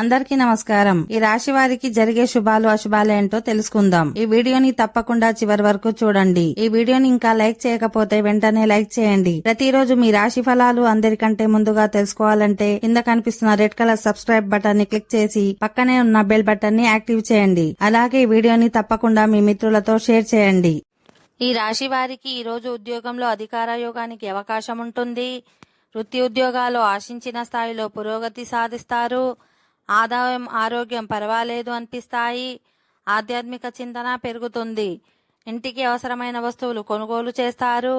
అందరికీ నమస్కారం. ఈ రాశి వారికి జరిగే శుభాలు అశుభాలు ఏంటో తెలుసుకుందాం. ఈ వీడియోని తప్పకుండా చివరి వరకు చూడండి. ఈ వీడియోని ఇంకా లైక్ చేయకపోతే వెంటనే లైక్ చేయండి. ప్రతిరోజు మీ రాశి ఫలాలు అందరికంటే ముందుగా తెలుసుకోవాలంటే కింద కనిపిస్తున్న రెడ్ కలర్ సబ్స్క్రైబ్ బటన్ ని క్లిక్ చేసి పక్కనే ఉన్న బెల్ బటన్ ని యాక్టివ్ చేయండి. అలాగే ఈ వీడియోని తప్పకుండా మీ మిత్రులతో షేర్ చేయండి. ఈ రాశి వారికి ఈ రోజు ఉద్యోగంలో అధికార యోగానికి అవకాశం ఉంటుంది. వృత్తి ఉద్యోగాలు ఆశించిన స్థాయిలో పురోగతి సాధిస్తారు. ఆదాయం ఆరోగ్యం పర్వాలేదు అనిపిస్తాయి. ఆధ్యాత్మిక చింతన పెరుగుతుంది. ఇంటికి అవసరమైన వస్తువులు కొనుగోలు చేస్తారు.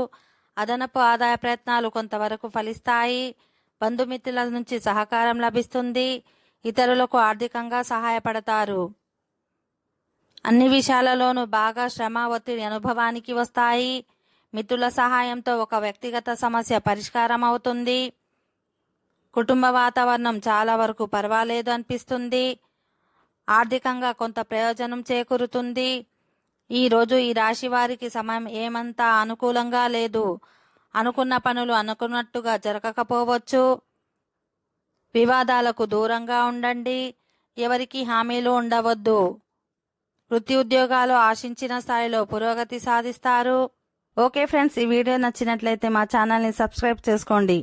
అదనపు ఆదాయ ప్రయత్నాలు కొంతవరకు ఫలిస్తాయి. బంధుమిత్రుల నుంచి సహకారం లభిస్తుంది. ఇతరులకు ఆర్థికంగా సహాయపడతారు. అన్ని విషయాలలోనూ బాగా శ్రమ ఒత్తిడి అనుభవానికి వస్తాయి. మిత్రుల సహాయంతో ఒక వ్యక్తిగత సమస్య పరిష్కారం అవుతుంది. కుటుంబ వాతావరణం చాలా వరకు పర్వాలేదు అనిపిస్తుంది. ఆర్థికంగా కొంత ప్రయోజనం చేకూరుతుంది. ఈరోజు ఈ రాశి వారికి సమయం ఏమంతా అనుకూలంగా లేదు. అనుకున్న పనులు అనుకున్నట్టుగా జరగకపోవచ్చు. వివాదాలకు దూరంగా ఉండండి. ఎవరికి హామీలు ఉండవద్దు. వృత్తి ఉద్యోగాలు ఆశించిన స్థాయిలో పురోగతి సాధిస్తారు. ఓకే ఫ్రెండ్స్, ఈ వీడియో నచ్చినట్లయితే మా ఛానల్ని సబ్స్క్రైబ్ చేసుకోండి.